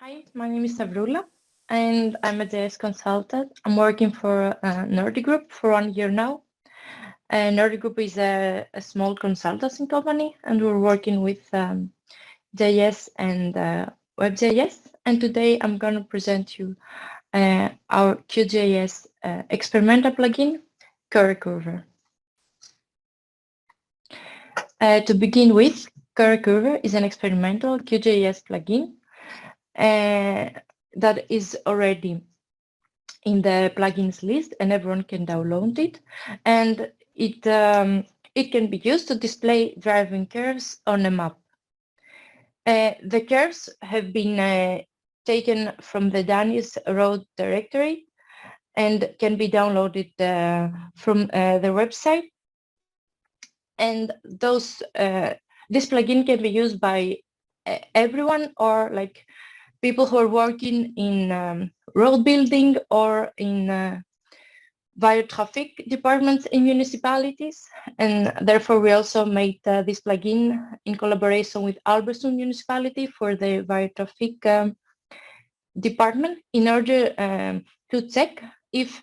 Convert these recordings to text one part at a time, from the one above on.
Hi, my name is Sabrula, and I'm a JS consultant. I'm working for Nordic Group for 1 year now. Nordic Group is a small consultancy company, and we're working with JS and WebJS. And today I'm going to present you our QJS experimental plugin, kørekurver. To begin with, kørekurver is an experimental QJS plugin that is already in the plugins list, and everyone can download it. And it can be used to display driving curves on a map. The curves have been taken from the Danish road directory and can be downloaded from the website. And this plugin can be used by everyone, or like people who are working in road building or in via traffic departments in municipalities. And therefore, we also made this plugin in collaboration with Albersund municipality for the via traffic department in order to check if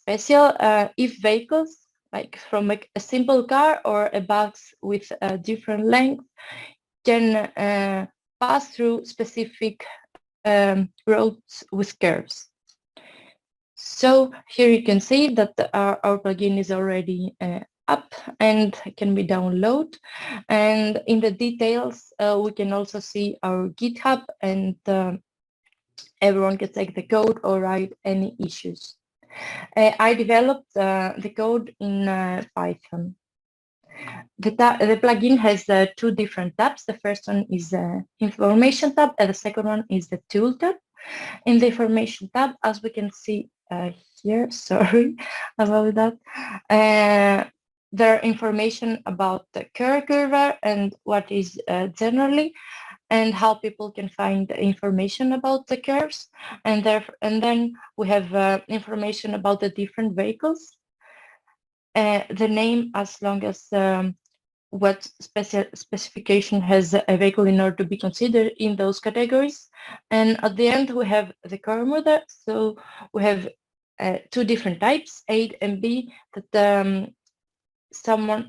if vehicles like from a simple car or a bus with a different length can pass through specific roads with curves. So here you can see that our plugin is already up and can be downloaded. And in the details, we can also see our GitHub, and everyone can take the code or write any issues. I developed the code in Python. The plugin has two different tabs. The first one is the information tab, and the second one is the tool tab. In the information tab, as we can see here, sorry about that, there are information about the kørekurver and what is generally, and how people can find information about the curves. And then we have information about the different vehicles, the name, as long as what specification has a vehicle in order to be considered in those categories. And at the end, we have the car model. So we have two different types, A and B, that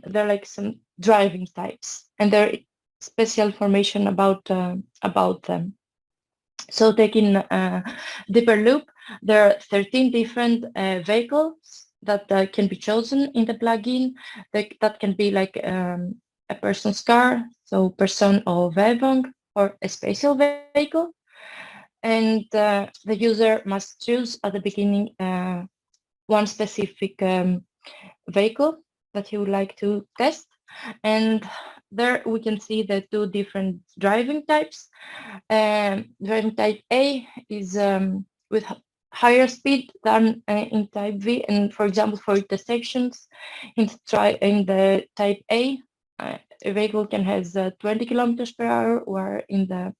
they're like some driving types, and there is special information about them. So taking a deeper look, there are 13 different vehicles that can be chosen in the plugin. That can be like a person's car, so person or wagon, or a special vehicle. And the user must choose at the beginning one specific vehicle that he would like to test. And there we can see the two different driving types. Driving type A is with higher speed than in type V, and for example, for intersections in the type A, a vehicle can has 20 kilometers per hour, where in the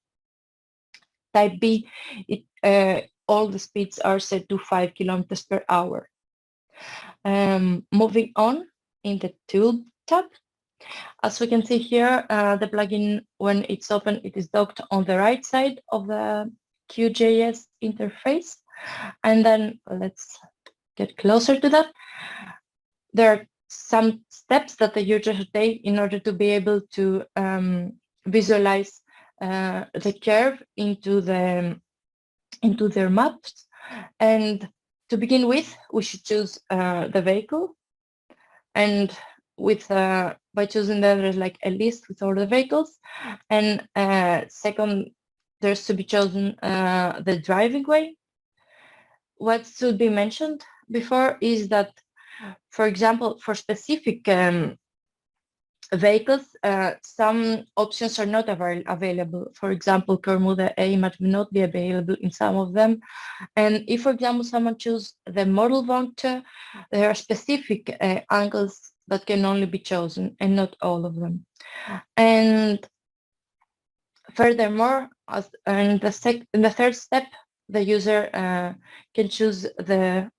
type B, all the speeds are set to 5 kilometers per hour. Moving on, in the tool tab, as we can see here, the plugin, when it's open, it is docked on the right side of the QJS interface. And then let's get closer to that. There are some steps that the user should take in order to be able to visualize the curve into their maps. And to begin with, we should choose the vehicle. And by choosing that, there's like a list with all the vehicles. And second, there's to be chosen the driving way. What should be mentioned before is that, for example, for specific vehicles, some options are not available. For example, Bermuda A might not be available in some of them. And if, for example, someone chooses the model vector, there are specific angles that can only be chosen, and not all of them. And furthermore, in the third step, the user can choose the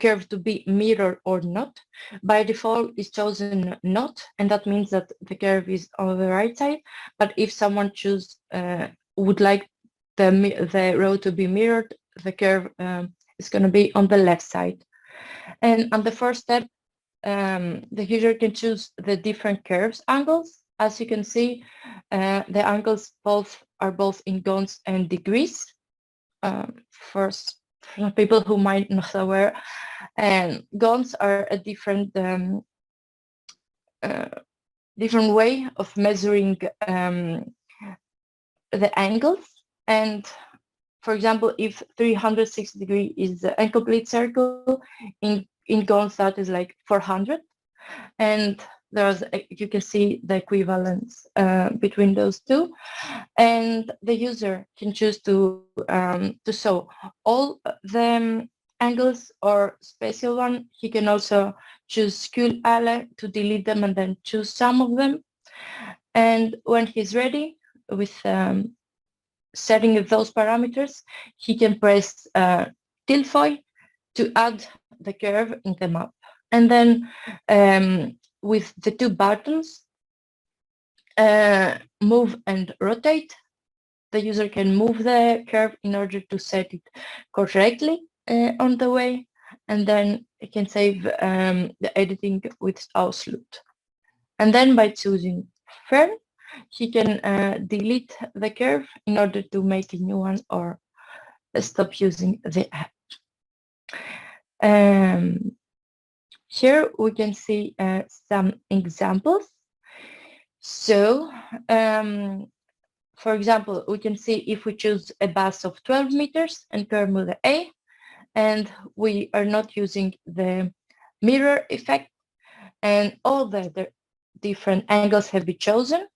curve to be mirror or not. By default, it's chosen not, and that means that the curve is on the right side. But if someone would like the road to be mirrored, the curve is going to be on the left side. And on the first step, the user can choose the different curves angles. As you can see, the angles are both in gons and degrees. For people who might not aware, and gons are a different way of measuring the angles. And for example, if 360 degree is an incomplete circle, in gons that is like 400, and you can see the equivalence between those two, and the user can choose to show all the angles or special one. He can also choose skul alle to delete them and then choose some of them. And when he's ready with setting those parameters, he can press tilfoy to add the curve in the map. And then with the two buttons, move and rotate, the user can move the curve in order to set it correctly on the way, and then it can save the editing with Auslut. And then by choosing Fern, he can delete the curve in order to make a new one or stop using the app. Here we can see some examples. So, for example, we can see if we choose a bus of 12 meters and curve mode A, and we are not using the mirror effect, and all the different angles have been chosen,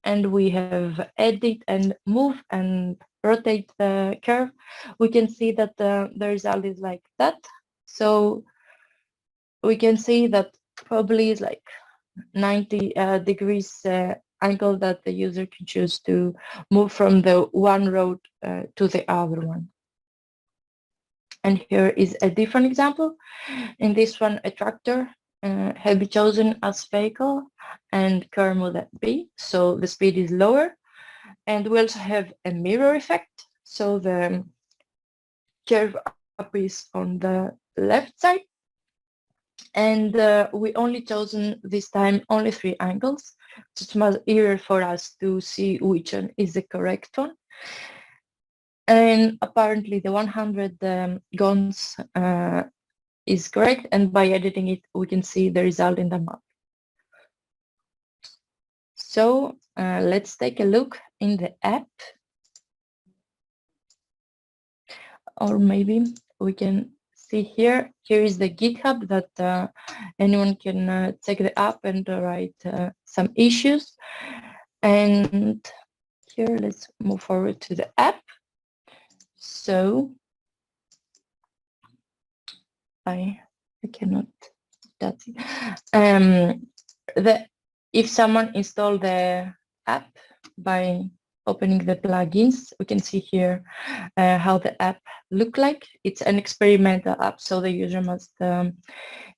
and we have edit and move and rotate the curve, we can see that the result is like that. So we can see that probably is like 90 degrees angle that the user can choose to move from the one road to the other one. And here is a different example. In this one, a tractor has been chosen as vehicle and curve mode B, so the speed is lower. And we also have a mirror effect, so the curve appears on the left side. And we only chosen this time only 3 angles. It's much easier for us to see which one is the correct one. And apparently the 100 gons is correct, and by editing it, we can see the result in the map. So let's take a look in the app. Or maybe we can see here. Here is the GitHub that anyone can check the app and write some issues. And here, let's move forward to the app. So I cannot. That's it. If someone installed the app by opening the plugins, we can see here how the app look like. It's an experimental app, so the user must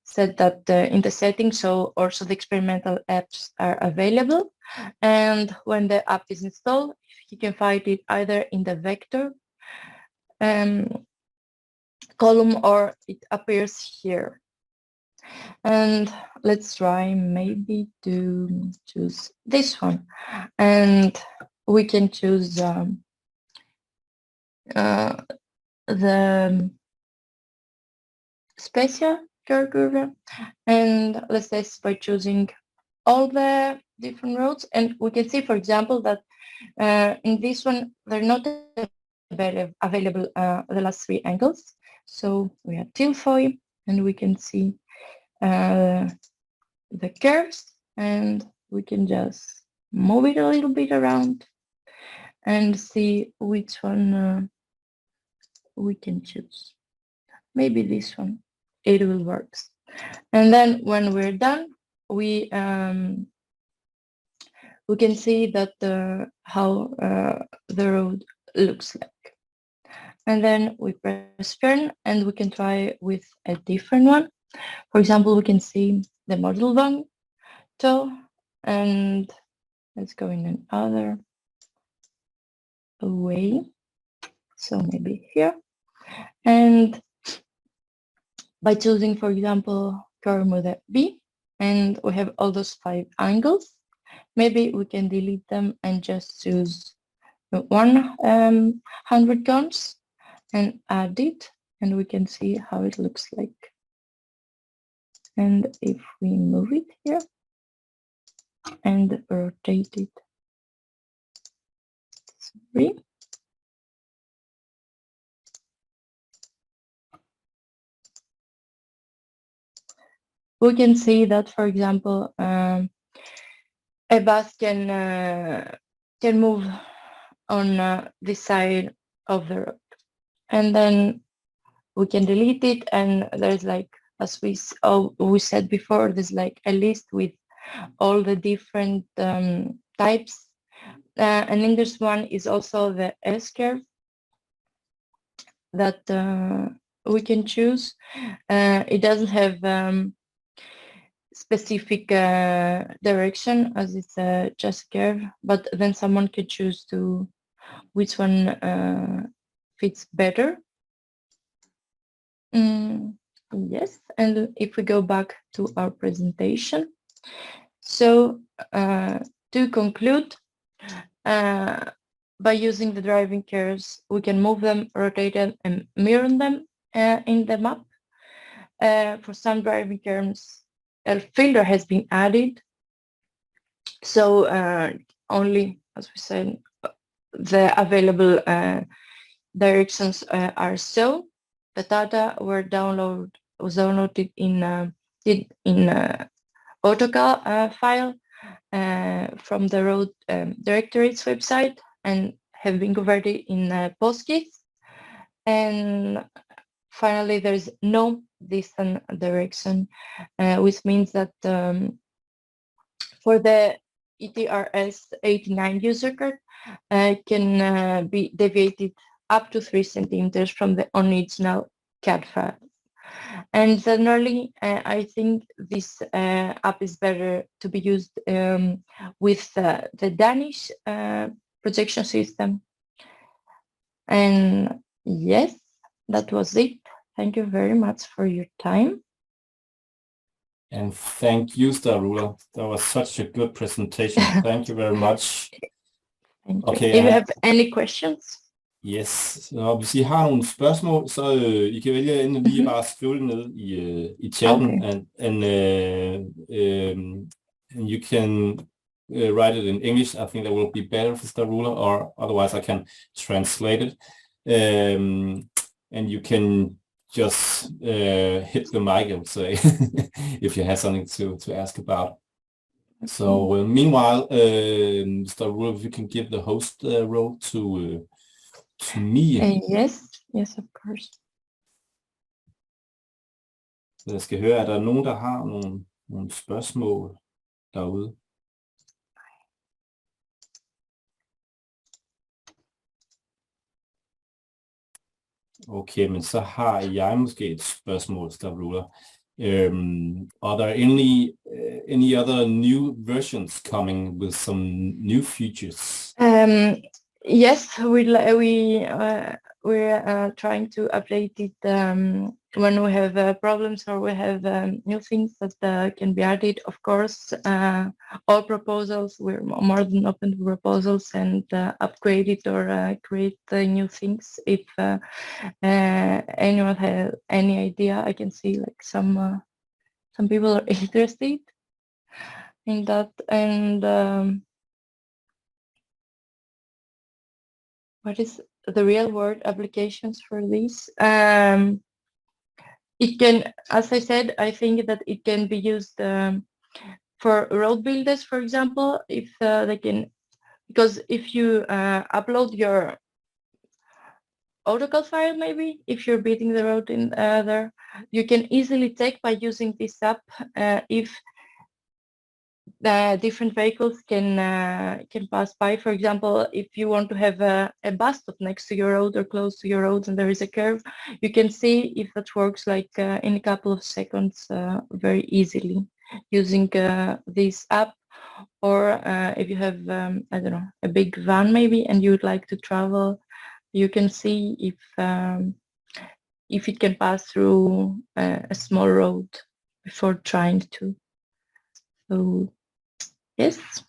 set that in the settings, so also the experimental apps are available. And when the app is installed, you can find it either in the vector column or it appears here. And let's try maybe to choose this one, and we can choose the special kørekurver, and let's test by choosing all the different roads. And we can see, for example, that in this one they're not available the last 3 angles. So we have tilfoy, and we can see the curves, and we can just move it a little bit around and see which one we can choose. Maybe this one, it will work. And then when we're done, we can see that how the road looks like. And then we press turn, and we can try with a different one. For example, we can see the model one toe, and let's go in another way. So maybe here. And by choosing, for example, curve mode B, and we have all those 5 angles, maybe we can delete them and just choose 100 cones and add it, and we can see how it looks like. And if we move it here and rotate it 3, we can see that, for example, a bus can move on this side of the road, and then we can delete it, and there's like, as we said before, there's like a list with all the different types, and in this one is also the S-curve that we can choose. It doesn't have specific direction, as it's just curve, but then someone can choose to which one fits better. Yes, and if we go back to our presentation, so to conclude, by using the driving curves, we can move them, rotate them, and mirror them in the map. For some driving curves, a filter has been added, so only, as we said, the available directions are so. The data was downloaded in AutoCAD file from the road directories website and have been converted in PostGIS. And finally, there's no distant direction, which means that for the ETRS 89 user card can be deviated up to 3 centimeters from the original CAD file. And generally, I think this app is better to be used with the Danish projection system. And yes, that was it. Thank you very much for your time. And thank you, Starula. That was such a good presentation. Thank you very much. Thank you. Okay, if you have any questions? Yes, så hvis I har nogle spørgsmål, så I kan vælge enten lige bare skrive det ned i chatten, okay. and you can write it in English. I think that will be better for Starula, or otherwise I can translate it. And you can just hit the mic, I would say, if you have something to ask about. Okay. So meanwhile, Starula, if you can give the host role to me. Yes, of course. Jeg skal høre, er der nogen, der har nogle spørgsmål derude? Okay, men så har jeg måske et spørgsmål, Starula. Are there any other new versions coming with some new features? Yes, we're trying to update it when we have problems or we have new things that can be added. Of course, all proposals, we're more than open to proposals and upgrade it or create new things. If anyone has any idea, I can see like some people are interested in that. And what is the real world applications for this? It can, as I said, I think that it can be used for road builders, for example, if they can, because if you upload your AutoCAD file, maybe if you're building the road in there, you can easily check by using this app if different vehicles can pass by. For example, if you want to have a bus stop next to your road or close to your road and there is a curve, you can see if that works like in a couple of seconds very easily using this app. Or if you have, I don't know, a big van maybe and you would like to travel you can see if it can pass through a small road before trying to. So yes.